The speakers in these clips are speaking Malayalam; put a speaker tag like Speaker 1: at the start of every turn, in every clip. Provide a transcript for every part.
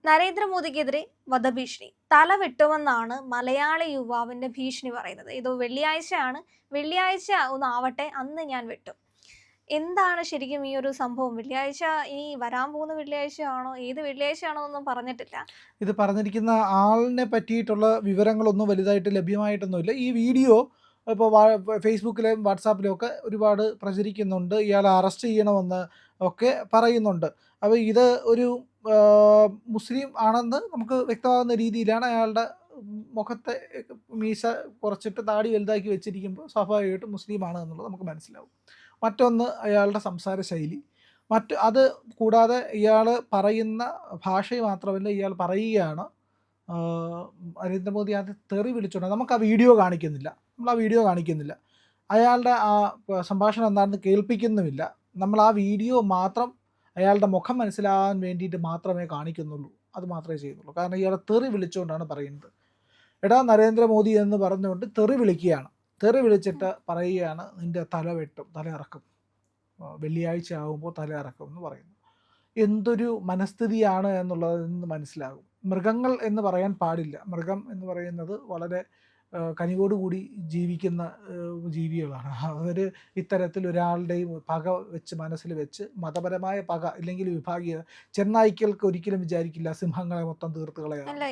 Speaker 1: നരേന്ദ്രമോദിക്കെതിരെ വധഭീഷണി. തല വെട്ടുമെന്നാണ് മലയാളി യുവാവിന്റെ ഭീഷണി പറയുന്നത്. ഇത് വെള്ളിയാഴ്ചയാണ്. വെള്ളിയാഴ്ച ഒന്നാവട്ടെ, അന്ന് ഞാൻ വെട്ടും. എന്താണ് ശരിക്കും ഈ ഒരു സംഭവം? വെള്ളിയാഴ്ച ഇനി വരാൻ പോകുന്ന വെള്ളിയാഴ്ചയാണോ? ഏത് വെള്ളിയാഴ്ചയാണോ ഒന്നും പറഞ്ഞിട്ടില്ല.
Speaker 2: ഇത് പറഞ്ഞിരിക്കുന്ന ആളിനെ പറ്റിയിട്ടുള്ള വിവരങ്ങളൊന്നും വലുതായിട്ട് ലഭ്യമായിട്ടൊന്നുമില്ല. ഈ വീഡിയോ ഇപ്പോൾ ഫേസ്ബുക്കിലും വാട്സാപ്പിലും ഒക്കെ ഒരുപാട് പ്രചരിക്കുന്നുണ്ട്. ഇയാളെ അറസ്റ്റ് ചെയ്യണമെന്ന് ഒക്കെ പറയുന്നുണ്ട്. അപ്പോൾ ഇത് ഒരു മുസ്ലിം ആണെന്ന് നമുക്ക് വ്യക്തമാകുന്ന രീതിയിലാണ് അയാളുടെ മുഖത്തെ മീശ കുറച്ചിട്ട് താടി വലുതാക്കി വെച്ചിരിക്കുമ്പോൾ സ്വാഭാവികമായിട്ടും മുസ്ലിമാണ് എന്നുള്ളത് നമുക്ക് മനസ്സിലാവും. മറ്റൊന്ന് അയാളുടെ സംസാര ശൈലി. അത് കൂടാതെ ഇയാൾ പറയുന്ന ഭാഷ മാത്രമല്ല, ഇയാൾ പറയുകയാണ് നരേന്ദ്രമോദി അത് തെറി വിളിച്ചുകൊണ്ട് നമുക്ക് ആ വീഡിയോ കാണിക്കുന്നില്ല. അയാളുടെ ആ സംഭാഷണം എന്താണെന്ന് കേൾപ്പിക്കുന്നുമില്ല. നമ്മൾ ആ വീഡിയോ മാത്രം അയാളുടെ മുഖം മനസ്സിലാകാൻ വേണ്ടിയിട്ട് മാത്രമേ കാണിക്കുന്നുള്ളൂ. അത് മാത്രമേ ചെയ്യുന്നുള്ളൂ. കാരണം ഇയാളെ തെറി വിളിച്ചുകൊണ്ടാണ് പറയുന്നത്. എടാ നരേന്ദ്രമോദി എന്ന് പറഞ്ഞുകൊണ്ട് തെറി വിളിക്കുകയാണ്. തെറി വിളിച്ചിട്ട് പറയുകയാണ്, നിൻ്റെ തല വെട്ടും, തല ഇറക്കും, വെള്ളിയാഴ്ച ആകുമ്പോൾ തല ഇറക്കും എന്ന് പറയുന്നു. എന്തൊരു മനസ്ഥിതിയാണ് എന്നുള്ളത് നിന്ന് മനസ്സിലാകും. മൃഗങ്ങൾ എന്ന് പറയാൻ പാടില്ല. മൃഗം എന്ന് പറയുന്നത് വളരെ കനിവോടുകൂടി ജീവിക്കുന്ന ജീവികളാണ്. അവർ ഇത്തരത്തിൽ ഒരാളുടെയും പക വെച്ച് മനസ്സിൽ വെച്ച് മതപരമായ പക ഇല്ലെങ്കിൽ വിഭാഗീയത ചെന്നായ്ക്കൾക്ക് ഒരിക്കലും വിചാരിക്കില്ല സിംഹങ്ങളെ മൊത്തം തീർത്ത് കളയാം.
Speaker 1: അല്ല,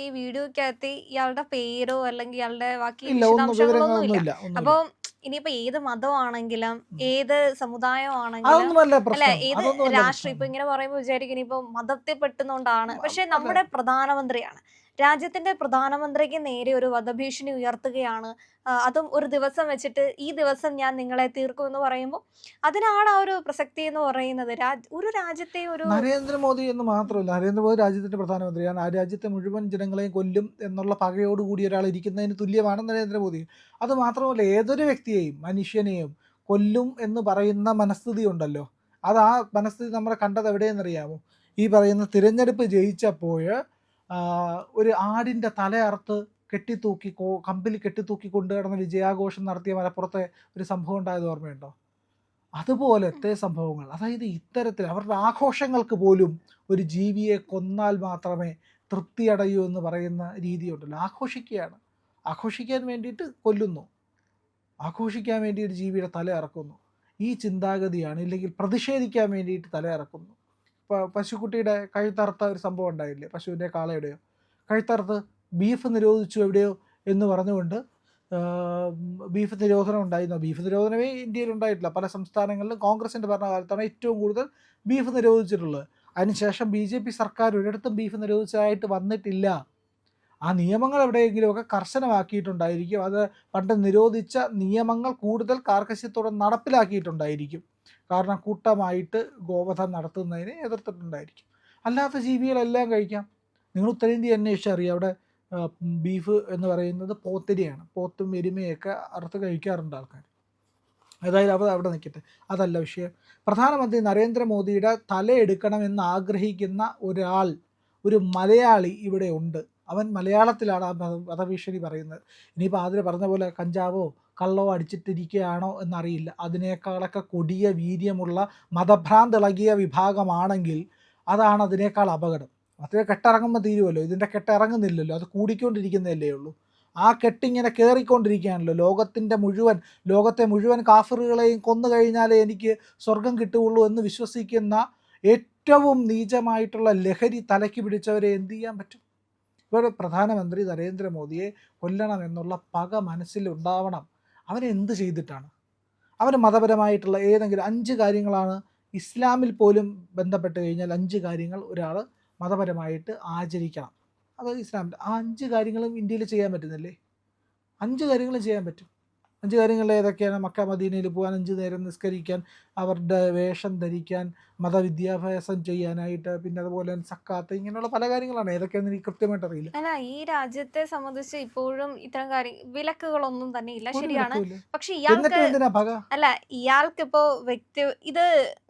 Speaker 1: ഈ വീഡിയോക്കകത്ത് ഇയാളുടെ പേരോ അല്ലെങ്കിൽ ഇയാളുടെ ബാക്കി
Speaker 2: ഇല്ല, ഒന്നും
Speaker 1: വിശദാംശങ്ങളൊന്നും ഇല്ല.
Speaker 2: വിവരങ്ങളൊന്നുമില്ല.
Speaker 1: അപ്പൊ ഇനിയിപ്പോ ഏത് മതമാണെങ്കിലും ഏത് സമുദായമാണെങ്കിലും
Speaker 2: അതൊന്നുമല്ല
Speaker 1: അല്ല
Speaker 2: പ്രശ്നം.
Speaker 1: ഏത് രാഷ്ട്രീയം ഇപ്പൊ ഇങ്ങനെ പറയുമ്പോൾ വിചാരിക്കും ഇനിയിപ്പോ മതത്തെ പെട്ടുന്നോണ്ടാണ്. പക്ഷെ നമ്മുടെ പ്രധാനമന്ത്രിയാണ്, രാജ്യത്തിന്റെ പ്രധാനമന്ത്രിക്ക് നേരെ ഒരു വധഭീഷണി ഉയർത്തുകയാണ്. അതും ഒരു ദിവസം വെച്ചിട്ട് ഈ ദിവസം ഞാൻ നിങ്ങളെ തീർക്കും എന്ന് പറയുമ്പോൾ അതിനാണ് ആ ഒരു പ്രസക്തി എന്ന് പറയുന്നത്. ഒരു രാജ്യത്തെ ഒരു
Speaker 2: നരേന്ദ്രമോദി എന്ന് മാത്രമല്ല, നരേന്ദ്രമോദി രാജ്യത്തിൻ്റെ പ്രധാനമന്ത്രിയാണ്. ആ രാജ്യത്തെ മുഴുവൻ ജനങ്ങളെയും കൊല്ലും എന്നുള്ള പകയോടുകൂടി ഒരാൾ ഇരിക്കുന്നതിന് തുല്യമാണ് നരേന്ദ്രമോദി. അത് മാത്രമല്ല, ഏതൊരു വ്യക്തിയെയും മനുഷ്യനെയും കൊല്ലും എന്ന് പറയുന്ന മനസ്ഥിതി ഉണ്ടല്ലോ, അത് ആ മനസ്ഥിതി നമ്മളെ കണ്ടത് എവിടെയെന്നറിയാമോ? ഈ പറയുന്ന തിരഞ്ഞെടുപ്പ് ജയിച്ചപ്പോൾ ഒരു ആടിൻ്റെ തല അറുത്ത് കെട്ടിത്തൂക്കി കമ്പിൽ കെട്ടിത്തൂക്കി കൊണ്ടുകിടന്ന് വിജയാഘോഷം നടത്തിയ മലപ്പുറത്തെ ഒരു സംഭവം ഉണ്ടായത് ഓർമ്മയുണ്ടോ? അതുപോലത്തെ സംഭവങ്ങൾ. അതായത് ഇത്തരത്തിൽ അവരുടെ ആഘോഷങ്ങൾക്ക് പോലും ഒരു ജീവിയെ കൊന്നാൽ മാത്രമേ തൃപ്തിയടയൂ എന്ന് പറയുന്ന രീതിയുണ്ടല്ലോ. ആഘോഷിക്കാൻ വേണ്ടിയിട്ട് കൊല്ലുന്നു, ആഘോഷിക്കാൻ വേണ്ടി ഒരു ജീവിയുടെ തല ഇറക്കുന്നു. ഈ ചിന്താഗതിയാണ്. ഇല്ലെങ്കിൽ പ്രതിഷേധിക്കാൻ വേണ്ടിയിട്ട് തല ഇറക്കുന്നു. ഇപ്പോൾ പശുക്കുട്ടിയുടെ കഴുത്തറുത്ത ഒരു സംഭവം ഉണ്ടായില്ലേ, പശുവിൻ്റെ കാളയുടെയോ കഴുത്തറുത്ത് ബീഫ് നിരോധിച്ചു എവിടെയോ എന്ന് പറഞ്ഞുകൊണ്ട് ബീഫ് നിരോധനം ഉണ്ടായിരുന്നു. ബീഫ് നിരോധനമേ ഇന്ത്യയിൽ ഉണ്ടായിട്ടില്ല. പല സംസ്ഥാനങ്ങളിലും കോൺഗ്രസിൻ്റെ ഭരണകാലത്താണ് ഏറ്റവും കൂടുതൽ ബീഫ് നിരോധിച്ചിട്ടുള്ളത്. അതിനുശേഷം BJP സർക്കാർ ഒരിടത്തും ബീഫ് നിരോധിച്ചതായിട്ട് വന്നിട്ടില്ല. ആ നിയമങ്ങൾ എവിടെയെങ്കിലുമൊക്കെ കർശനമാക്കിയിട്ടുണ്ടായിരിക്കും. അത് പണ്ട് നിരോധിച്ച നിയമങ്ങൾ കൂടുതൽ കാർക്കശ്യത്തോടെ നടപ്പിലാക്കിയിട്ടുണ്ടായിരിക്കും. കാരണം കൂട്ടമായിട്ട് ഗോവധം നടത്തുന്നതിന് എതിർത്തിട്ടുണ്ടായിരിക്കും. അല്ലാത്ത ജീവികളെല്ലാം കഴിക്കാം. നിങ്ങൾ ഉത്തരേന്ത്യ അന്വേഷിച്ചാൽ അറിയാം, അവിടെ ബീഫ് എന്ന് പറയുന്നത് പോത്തിനെയാണ്. പോത്തും എരുമയൊക്കെ അറുത്ത് കഴിക്കാറുണ്ട് ആൾക്കാർ. ഏതായാലും അവിടെ നിൽക്കട്ടെ, അതല്ല വിഷയം. പ്രധാനമന്ത്രി നരേന്ദ്രമോദിയുടെ തലയെടുക്കണമെന്ന് ആഗ്രഹിക്കുന്ന ഒരു മലയാളി ഇവിടെ ഉണ്ട്. അവൻ മലയാളത്തിലാണ് ആ വധഭീഷണി പറയുന്നത്. ഇനിയിപ്പോൾ ആദ്യം പറഞ്ഞ പോലെ കഞ്ചാവോ കള്ളോ അടിച്ചിട്ടിരിക്കുകയാണോ എന്നറിയില്ല. അതിനേക്കാളൊക്കെ കൊടിയ വീര്യമുള്ള മതഭ്രാന്ത് ഇളകിയ വിഭാഗമാണെങ്കിൽ അതാണ് അതിനേക്കാൾ അപകടം. മറ്റേ കെട്ടിറങ്ങുമ്പോൾ തീരുമല്ലോ, ഇതിൻ്റെ കെട്ടിറങ്ങുന്നില്ലല്ലോ, അത് കൂടിക്കൊണ്ടിരിക്കുന്നതല്ലേ ഉള്ളൂ. ആ കെട്ടിങ്ങനെ കയറിക്കൊണ്ടിരിക്കുകയാണല്ലോ. ലോകത്തെ മുഴുവൻ കാഫറുകളെയും കൊന്നു കഴിഞ്ഞാലേ എനിക്ക് സ്വർഗം കിട്ടുകയുള്ളൂ എന്ന് വിശ്വസിക്കുന്ന ഏറ്റവും നീചമായിട്ടുള്ള ലഹരി തലയ്ക്ക് പിടിച്ചവരെ എന്ത് ചെയ്യാൻ പറ്റും? ഇപ്പോൾ പ്രധാനമന്ത്രി നരേന്ദ്രമോദിയെ കൊല്ലണം എന്നുള്ള പക മനസ്സിലുണ്ടാവണം. അവനെന്ത് ചെയ്തിട്ടാണ്? അവന് മതപരമായിട്ടുള്ള ഏതെങ്കിലും 5 കാര്യങ്ങളാണ് ഇസ്ലാമിൽ പോലും ബന്ധപ്പെട്ട് കഴിഞ്ഞാൽ 5 കാര്യങ്ങൾ ഒരാൾ മതപരമായിട്ട് ആചരിക്കണം. അത് ഇസ്ലാമിൽ ആ 5 കാര്യങ്ങളും ഇന്ത്യയിൽ ചെയ്യാൻ പറ്റുന്നില്ലേ? 5 കാര്യങ്ങളും ചെയ്യാൻ പറ്റും. 5 കാര്യങ്ങളിൽ ഏതൊക്കെയാണ്? മക്ക മദീനയിൽ പോകാൻ, 5 നേരം നിസ്കരിക്കാൻ, അവരുടെ വേഷം ധരിക്കാൻ, മതവിദ്യാഭ്യാസം ചെയ്യാനായിട്ട്, പിന്നെ അതുപോലെ സക്കാത്ത്, ഇങ്ങനെയുള്ള പല കാര്യങ്ങളാണ്. ഏതൊക്കെയാണെന്ന് എനിക്ക് കൃത്യമായിട്ട് അറിയില്ല.
Speaker 1: അല്ല, ഈ രാജ്യത്തെ സംബന്ധിച്ച് ഇപ്പോഴും ഇത്തരം വിലക്കുകളൊന്നും തന്നെ ഇല്ല. ശരിയാണ്. പക്ഷെ ഇയാൾക്കിപ്പോ ഇത്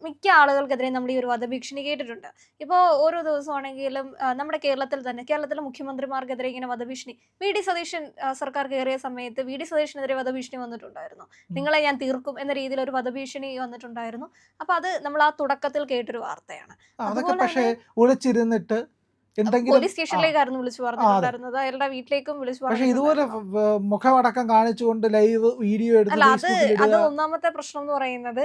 Speaker 1: മിക്ക ആളുകൾക്കെതിരെ നമ്മൾ ഈ ഒരു വധഭീഷണി കേട്ടിട്ടുണ്ട്. ഇപ്പോ ഓരോ ദിവസമാണെങ്കിലും നമ്മുടെ കേരളത്തിലെ മുഖ്യമന്ത്രിമാർക്കെതിരെ ഇങ്ങനെ വധഭീഷണി VD സതീശൻ സർക്കാർ കയറിയ സമയത്ത് VD സതീശനെതിരെ വധഭീഷണി വന്നിട്ടുണ്ടായിരുന്നു. നിങ്ങളെ ഞാൻ തീർക്കും എന്ന രീതിയിൽ ഒരു വധഭീഷണി വന്നിട്ടുണ്ടായിരുന്നു. അപ്പൊ അത് നമ്മൾ ആ തുടക്കത്തിൽ കേട്ടൊരു വാർത്തയാണ്.
Speaker 2: അതൊക്കെ പക്ഷേ ഒളിച്ചിരുന്നിട്ട് എന്തെങ്കിലും
Speaker 1: പോലീസ് സ്റ്റേഷനിലേക്കായിരുന്നു വിളിച്ചു
Speaker 2: അതെ.
Speaker 1: പറഞ്ഞിട്ടുണ്ടായിരുന്നത്, അയാളുടെ വീട്ടിലേക്കും വിളിച്ചു
Speaker 2: പക്ഷെ ഇതുപോലെ
Speaker 1: പറഞ്ഞിട്ടുണ്ടായിരുന്നു.
Speaker 2: മുഖമടക്കം കാണിച്ചുകൊണ്ട് ലൈവ് വീഡിയോ എടുത്ത്
Speaker 1: അല്ല, അത്
Speaker 2: ഫേസ്ബുക്കിലിടുക.
Speaker 1: ഒന്നാമത്തെ പ്രശ്നം എന്ന് പറയുന്നത്,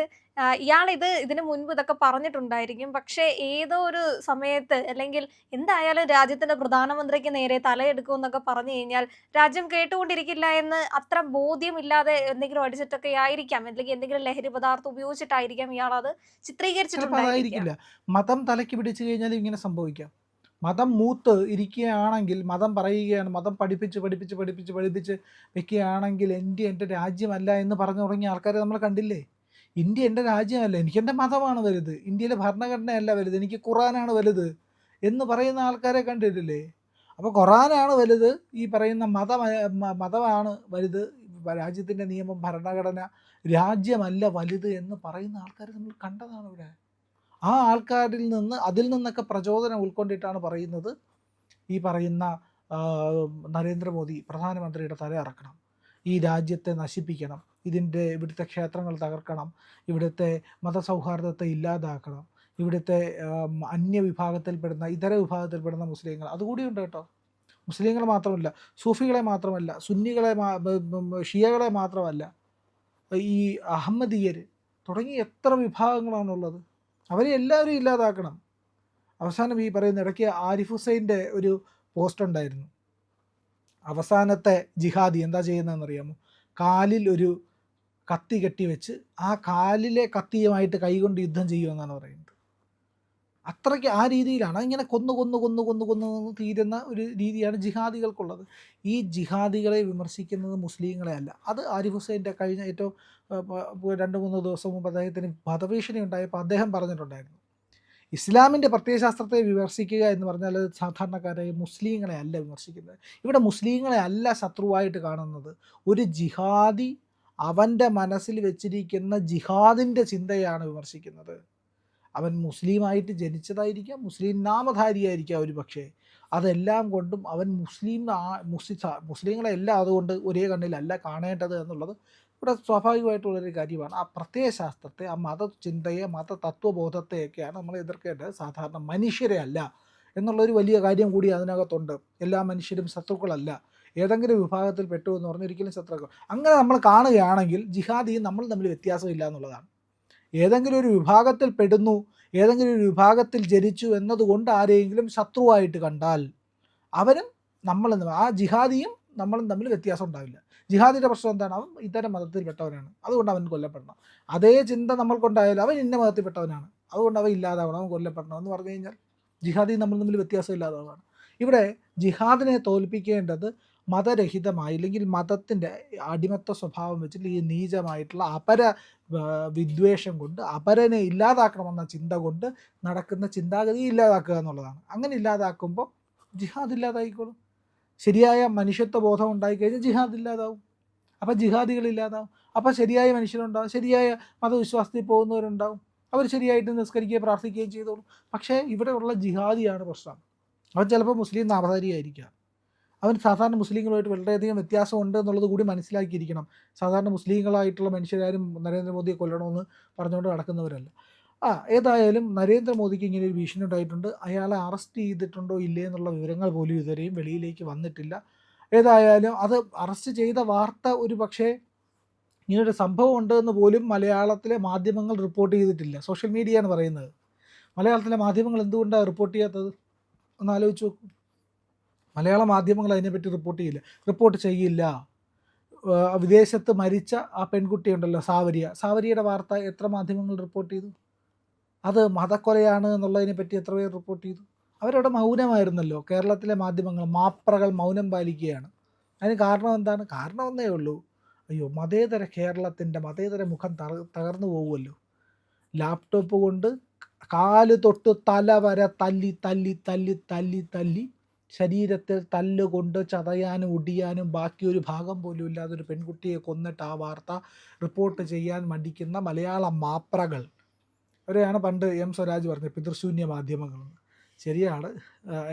Speaker 1: ഇയാൾ ഇതിന് മുൻപ് ഇതൊക്കെ പറഞ്ഞിട്ടുണ്ടായിരിക്കും. പക്ഷേ ഏതോ ഒരു സമയത്ത്, അല്ലെങ്കിൽ എന്തായാലും രാജ്യത്തിന്റെ പ്രധാനമന്ത്രിക്ക് നേരെ തലയെടുക്കുമെന്നൊക്കെ പറഞ്ഞു കഴിഞ്ഞാൽ രാജ്യം കേട്ടുകൊണ്ടിരിക്കില്ല എന്ന് അത്ര ബോധ്യമില്ലാതെ എന്തെങ്കിലും അടിച്ചിട്ടൊക്കെ ആയിരിക്കാം. അല്ലെങ്കിൽ എന്തെങ്കിലും ലഹരി പദാർത്ഥം ഉപയോഗിച്ചിട്ടായിരിക്കാം ഇയാൾ അത്
Speaker 2: ചിലപ്പോൾ
Speaker 1: ചിത്രീകരിച്ചിട്ടുണ്ടായിരിക്കുക.
Speaker 2: അതായിരിക്കില്ല. മതം തലയ്ക്ക് പിടിച്ചു കഴിഞ്ഞാൽ ഇങ്ങനെ സംഭവിക്കാം. മതം മൂത്ത് ഇരിക്കുകയാണെങ്കിൽ, മതം പറയുകയാണ്, മതം പഠിപ്പിച്ച് പഠിപ്പിച്ച് പഠിപ്പിച്ച് പഠിപ്പിച്ച് വെക്കുകയാണെങ്കിൽ ഇന്ത്യ എൻ്റെ രാജ്യമല്ല എന്ന് പറഞ്ഞു തുടങ്ങിയ ആൾക്കാരെ നമ്മൾ കണ്ടില്ലേ? ഇന്ത്യ എൻ്റെ രാജ്യമല്ല, എനിക്കെൻ്റെ മതമാണ് വലുത്, ഇന്ത്യയിലെ ഭരണഘടനയല്ല വലുത്, എനിക്ക് ഖുറാനാണ് വലുത് എന്ന് പറയുന്ന ആൾക്കാരെ കണ്ടിട്ടില്ലേ? അപ്പോൾ ഖുറാനാണ് വലുത്, ഈ പറയുന്ന മതമാണ് വലുത്, രാജ്യത്തിൻ്റെ നിയമം, ഭരണഘടന, രാജ്യമല്ല വലുത് എന്ന് പറയുന്ന ആൾക്കാരെ നമ്മൾ കണ്ടതാണ് ഇവിടെ. ആ അതിൽ നിന്നൊക്കെ പ്രചോദനം ഉൾക്കൊണ്ടിട്ടാണ് പറയുന്നത്, ഈ പറയുന്ന നരേന്ദ്രമോദി പ്രധാനമന്ത്രിയുടെ തല ഇറക്കണം, ഈ രാജ്യത്തെ നശിപ്പിക്കണം, ഇവിടുത്തെ ക്ഷേത്രങ്ങൾ തകർക്കണം, ഇവിടുത്തെ മതസൗഹാർദ്ദത്തെ ഇല്ലാതാക്കണം, ഇവിടുത്തെ അന്യവിഭാഗത്തിൽപ്പെടുന്ന ഇതര വിഭാഗത്തിൽപ്പെടുന്ന മുസ്ലിങ്ങൾ അതുകൂടിയുണ്ട് കേട്ടോ. മുസ്ലിങ്ങൾ മാത്രമല്ല, സൂഫികളെ മാത്രമല്ല, സുന്നികളെ ഷിയകളെ മാത്രമല്ല, ഈ അഹമ്മദീയർ തുടങ്ങി എത്ര വിഭാഗങ്ങളാണുള്ളത്, അവരെ എല്ലാവരും ഇല്ലാതാക്കണം. അവസാനം ഈ പറയുന്ന ഇടയ്ക്ക് ആരിഫ് ഹുസൈൻ്റെ ഒരു പോസ്റ്റ് ഉണ്ടായിരുന്നു, അവസാനത്തെ ജിഹാദി എന്താ ചെയ്യുന്നതെന്നറിയാമോ? കാലിൽ ഒരു കത്തി കെട്ടിവെച്ച് ആ കാലിലെ കത്തിയുമായിട്ട് കൈകൊണ്ട് യുദ്ധം ചെയ്യുമെന്നാണ് പറയുന്നത്. അത്രയ്ക്ക് ആ രീതിയിലാണ്, ഇങ്ങനെ കൊന്നു കൊന്നു കൊന്നു കൊന്നു കൊന്നു തീരുന്ന ഒരു രീതിയാണ് ജിഹാദികൾക്കുള്ളത്. ഈ ജിഹാദികളെ വിമർശിക്കുന്നത് മുസ്ലിങ്ങളെ അല്ല. അത് ആരിഫ് ഹുസൈൻ്റെ കഴിഞ്ഞ ഏറ്റവും 2-3 ദിവസം മുമ്പ് അദ്ദേഹത്തിന് വധഭീഷണി ഉണ്ടായപ്പോൾ അദ്ദേഹം പറഞ്ഞിട്ടുണ്ടായിരുന്നു, ഇസ്ലാമിൻ്റെ പ്രത്യയശാസ്ത്രത്തെ വിമർശിക്കുക എന്ന് പറഞ്ഞാൽ അത് സാധാരണക്കാരായ മുസ്ലിങ്ങളെ അല്ല വിമർശിക്കുന്നത്. ഇവിടെ മുസ്ലിങ്ങളെ അല്ല ശത്രുവായിട്ട് കാണുന്നത്, ഒരു ജിഹാദി അവൻ്റെ മനസ്സിൽ വെച്ചിരിക്കുന്ന ജിഹാദിൻ്റെ ചിന്തയാണ് വിമർശിക്കുന്നത്. അവൻ മുസ്ലിമായിട്ട് ജനിച്ചതായിരിക്കാം, മുസ്ലിം നാമധാരിയായിരിക്കാം ഒരു പക്ഷേ, അതെല്ലാം കൊണ്ടും അവൻ മുസ്ലിങ്ങളെ എല്ലാം അതുകൊണ്ട് ഒരേ കണ്ണിലല്ല കാണേണ്ടത് എന്നുള്ളത് ഇവിടെ സ്വാഭാവികമായിട്ടുള്ളൊരു കാര്യമാണ്. ആ പ്രത്യയശാസ്ത്രത്തെ, ആ മതചിന്തയെ, മതതത്വബോധത്തെയൊക്കെയാണ് നമ്മൾ എതിർക്കേണ്ടത്, സാധാരണ മനുഷ്യരെ അല്ല എന്നുള്ളൊരു വലിയ കാര്യം കൂടി അതിനകത്തുണ്ട്. എല്ലാ മനുഷ്യരും ശത്രുക്കളല്ല, ഏതെങ്കിലും വിഭാഗത്തിൽ പെട്ടു എന്ന് പറഞ്ഞ് ഒരിക്കലും ശത്രുക്കൾ അങ്ങനെ നമ്മൾ കാണുകയാണെങ്കിൽ ജിഹാദിയും നമ്മൾ തമ്മിൽ വ്യത്യാസമില്ല എന്നുള്ളതാണ്. ഏതെങ്കിലും ഒരു വിഭാഗത്തിൽ പെടുന്നു, ഏതെങ്കിലും ഒരു വിഭാഗത്തിൽ ജനിച്ചു എന്നതുകൊണ്ട് ആരെയെങ്കിലും ശത്രുവായിട്ട് കണ്ടാൽ അവനും ആ ജിഹാദിയും നമ്മളും തമ്മിൽ വ്യത്യാസം ഉണ്ടാവില്ല. ജിഹാദിൻ്റെ പ്രശ്നം എന്താണ്? അവൻ ഇത്തരം മതത്തിൽപ്പെട്ടവനാണ്, അതുകൊണ്ട് അവൻ കൊല്ലപ്പെടണം. അതേ ചിന്ത നമ്മൾക്കുണ്ടായാലും അവൻ ഇന്ന മതത്തിൽപ്പെട്ടവനാണ്, അതുകൊണ്ട് അവൻ ഇല്ലാതാവണം, അവൻ കൊല്ലപ്പെടണം എന്ന് പറഞ്ഞു കഴിഞ്ഞാൽ ജിഹാദി നമ്മൾ തമ്മിൽ വ്യത്യാസം ഇല്ലാതാവുകയാണ്. ഇവിടെ ജിഹാദിനെ തോൽപ്പിക്കേണ്ടത് മതരഹിതമായി, അല്ലെങ്കിൽ മതത്തിൻ്റെ അടിമത്ത സ്വഭാവം വെച്ചിട്ട് ഈ നീചമായിട്ടുള്ള വിദ്വേഷം കൊണ്ട്, അപരനെ ഇല്ലാതാക്കണമെന്ന ചിന്ത കൊണ്ട് നടക്കുന്ന ചിന്താഗതി ഇല്ലാതാക്കുക എന്നുള്ളതാണ്. അങ്ങനെ ഇല്ലാതാക്കുമ്പോൾ ജിഹാദ് ഇല്ലാതായിക്കോളും. ശരിയായ മനുഷ്യത്വ ബോധം ഉണ്ടായിക്കഴിഞ്ഞാൽ ജിഹാദ് ഇല്ലാതാവും, അപ്പോൾ ജിഹാദികളില്ലാതാവും, അപ്പോൾ ശരിയായ മനുഷ്യരുണ്ടാവും, ശരിയായ മതവിശ്വാസത്തിൽ പോകുന്നവരുണ്ടാവും, അവർ ശരിയായിട്ട് നിസ്കരിക്കുകയും പ്രാർത്ഥിക്കുകയും ചെയ്തോളും. പക്ഷേ ഇവിടെയുള്ള ജിഹാദിയാണ് പ്രശ്നം. അവൻ ചിലപ്പോൾ മുസ്ലിം നാമധാരിയായിരിക്കാം, അവൻ സാധാരണ മുസ്ലിങ്ങളുമായിട്ട് വളരെയധികം വ്യത്യാസമുണ്ട് എന്നുള്ളത് കൂടി മനസ്സിലാക്കിയിരിക്കണം. സാധാരണ മുസ്ലിങ്ങളായിട്ടുള്ള മനുഷ്യരാരും നരേന്ദ്രമോദിയെ കൊല്ലണമെന്ന് പറഞ്ഞുകൊണ്ട് നടക്കുന്നവരല്ല. ഏതായാലും നരേന്ദ്രമോദിക്ക് ഇങ്ങനെ ഒരു ഭീഷണി ഉണ്ടായിട്ടുണ്ട്. അയാളെ അറസ്റ്റ് ചെയ്തിട്ടുണ്ടോ ഇല്ലേ എന്നുള്ള വിവരങ്ങൾ പോലും ഇതുവരെയും വെളിയിലേക്ക് വന്നിട്ടില്ല. ഏതായാലും അത് അറസ്റ്റ് ചെയ്ത വാർത്ത ഒരു പക്ഷേ ഇങ്ങനൊരു സംഭവം ഉണ്ടെന്ന് പോലും മലയാളത്തിലെ മാധ്യമങ്ങൾ റിപ്പോർട്ട് ചെയ്തിട്ടില്ല. സോഷ്യൽ മീഡിയയാണ് പറയുന്നത്. മലയാളത്തിലെ മാധ്യമങ്ങൾ എന്തുകൊണ്ടാണ് റിപ്പോർട്ട് ചെയ്യാത്തത്? ഒന്ന് ആലോചിച്ച് നോക്കൂ. മലയാള മാധ്യമങ്ങൾ അതിനെപ്പറ്റി റിപ്പോർട്ട് ചെയ്യില്ല. വിദേശത്ത് മരിച്ച ആ പെൺകുട്ടിയുണ്ടല്ലോ, സാവരിയുടെ വാർത്ത എത്ര മാധ്യമങ്ങൾ റിപ്പോർട്ട് ചെയ്തു? അത് മതക്കൊലയാണ് എന്നുള്ളതിനെ പറ്റി എത്ര പേർ റിപ്പോർട്ട് ചെയ്തു? അവരവിടെ മൗനമായിരുന്നല്ലോ. കേരളത്തിലെ മാധ്യമങ്ങൾ, മാപ്രകൾ മൗനം പാലിക്കുകയാണ്. അതിന് കാരണം എന്താണ്? കാരണം ഒന്നേ ഉള്ളൂ, അയ്യോ മതേതര കേരളത്തിൻ്റെ മതേതര മുഖം തകർന്നു പോകുമല്ലോ. ലാപ്ടോപ്പ് കൊണ്ട് കാല് തൊട്ട് തല വരെ തല്ലി തല്ലി തല്ലി തല്ലി തല്ലി ശരീരത്തിൽ തല്ലുകൊണ്ട് ചതയാനും ഒടിയാനും ബാക്കി ഒരു ഭാഗം പോലും ഇല്ലാതെ ഒരു പെൺകുട്ടിയെ കൊന്നിട്ട് ആ വാർത്ത റിപ്പോർട്ട് ചെയ്യാൻ മടിക്കുന്ന മലയാള മാപ്രകൾ. അവരെയാണ് പണ്ട് എം സ്വരാജ് പറഞ്ഞത് പിതൃശൂന്യ മാധ്യമങ്ങളെന്ന്. ശരിയാണ്.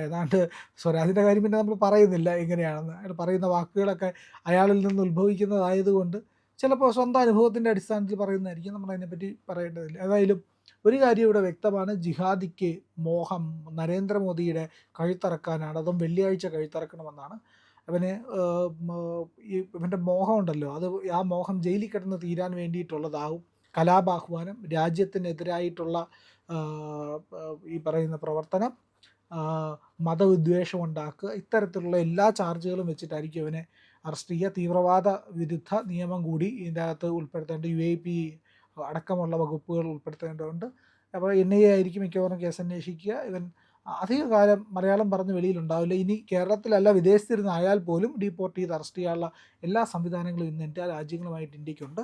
Speaker 2: ഏതാണ്ട് സ്വരാജിൻ്റെ കാര്യം പിന്നെ നമ്മൾ പറയുന്നില്ല എങ്ങനെയാണെന്ന്. അയാൾ പറയുന്ന വാക്കുകളൊക്കെ അയാളിൽ നിന്ന് ഉത്ഭവിക്കുന്നതായതുകൊണ്ട് ചിലപ്പോൾ സ്വന്തം അനുഭവത്തിൻ്റെ അടിസ്ഥാനത്തിൽ പറയുന്നതായിരിക്കും, നമ്മൾ അതിനെപ്പറ്റി പറയേണ്ടതില്ല. ഏതായാലും ഒരു കാര്യം ഇവിടെ വ്യക്തമാണ്, ജിഹാദിക്ക് മോഹം നരേന്ദ്രമോദിയുടെ കഴുത്തറക്കാനാണ്. അതും വെള്ളിയാഴ്ച കഴുത്തറക്കണമെന്നാണ്. അവന് ഇവൻ്റെ മോഹമുണ്ടല്ലോ, അത് ആ മോഹം ജയിലിൽ കിടന്ന് തീരാൻ വേണ്ടിയിട്ടുള്ളതാവും. കലാപാഹ്വാനം, രാജ്യത്തിനെതിരായിട്ടുള്ള ഈ പറയുന്ന പ്രവർത്തനം, മതവിദ്വേഷം ഉണ്ടാക്കുക, ഇത്തരത്തിലുള്ള എല്ലാ ചാർജുകളും വെച്ചിട്ടായിരിക്കും അവനെ അറസ്റ്റ് ചെയ്യുക. തീവ്രവാദ വിരുദ്ധ നിയമം കൂടി ഇതിൻ്റെ അകത്ത് ഉൾപ്പെടുത്തേണ്ട, UAP അടക്കമുള്ള വകുപ്പുകൾ ഉൾപ്പെടുത്തേണ്ടതുണ്ട്. അപ്പോൾ NIA ആയിരിക്കും മിക്കവാറും കേസ് അന്വേഷിക്കുക. ഇവൻ അധികകാലം മലയാളം പറഞ്ഞ് വെളിയിലുണ്ടാവില്ല. ഇനി കേരളത്തിലല്ല വിദേശത്തിരുന്നായാൽ പോലും ഡീപ്പോർട്ട് ചെയ്ത് അറസ്റ്റ് ചെയ്യാനുള്ള എല്ലാ സംവിധാനങ്ങളും ഇന്ന് എല്ലാ രാജ്യങ്ങളുമായിട്ട് ഇന്ത്യക്കുണ്ട്.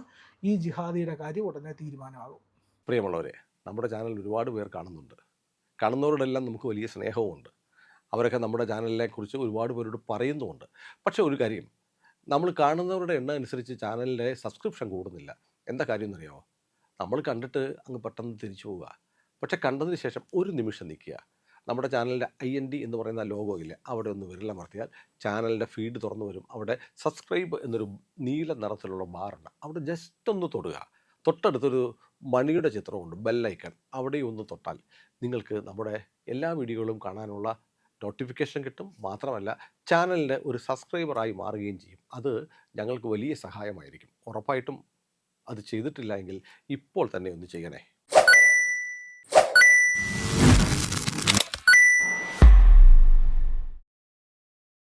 Speaker 2: ഈ ജിഹാദിയുടെ കാര്യം ഉടനെ തീരുമാനമാകും.
Speaker 3: പ്രിയമുള്ളവരെ, നമ്മുടെ ചാനൽ ഒരുപാട് പേർ കാണുന്നുണ്ട്. കാണുന്നവരോടെല്ലാം നമുക്ക് വലിയ സ്നേഹവുമുണ്ട്. അവരൊക്കെ നമ്മുടെ ചാനലിനെക്കുറിച്ച് ഒരുപാട് പേരോട് പറയുന്നുമുണ്ട്. പക്ഷേ ഒരു കാര്യം, നമ്മൾ കാണുന്നവരുടെ എണ്ണം അനുസരിച്ച് ചാനലിൻ്റെ സബ്സ്ക്രിപ്ഷൻ കൂടുന്നില്ല. എന്താ കാര്യം എന്നറിയാമോ? നമ്മൾ കണ്ടിട്ട് അങ്ങ് പെട്ടെന്ന് തിരിച്ചു പോവുക. പക്ഷേ കണ്ടതിന് ശേഷം ഒരു നിമിഷം നിൽക്കുക. നമ്മുടെ ചാനലിൻ്റെ IND എന്ന് പറയുന്ന ലോഗോ ഇല്ലേ, അവിടെ ഒന്ന് വിരലമർത്തിയാൽ ചാനലിൻ്റെ ഫീഡ് തുറന്നു വരും. അവിടെ സബ്സ്ക്രൈബ് എന്നൊരു നീല നിറത്തിലുള്ള ബാറുണ്ട്. അവിടെ ജസ്റ്റ് ഒന്ന് തൊടുക. തൊട്ടടുത്തൊരു മണിയുടെ ചിത്രമുണ്ട്, ബെല്ലൈക്കൺ. അവിടെയും ഒന്ന് തൊട്ടാൽ നിങ്ങൾക്ക് നമ്മുടെ എല്ലാ വീഡിയോകളും കാണാനുള്ള നോട്ടിഫിക്കേഷൻ കിട്ടും. മാത്രമല്ല ചാനലിൻ്റെ ഒരു സബ്സ്ക്രൈബറായി മാറുകയും ചെയ്യും. അത് ഞങ്ങൾക്ക് വലിയ സഹായമായിരിക്കും. ഉറപ്പായിട്ടും അത് ചെയ്തിട്ടില്ല എങ്കിൽ ഇപ്പോൾ തന്നെ ഒന്ന് ചെയ്യണേ.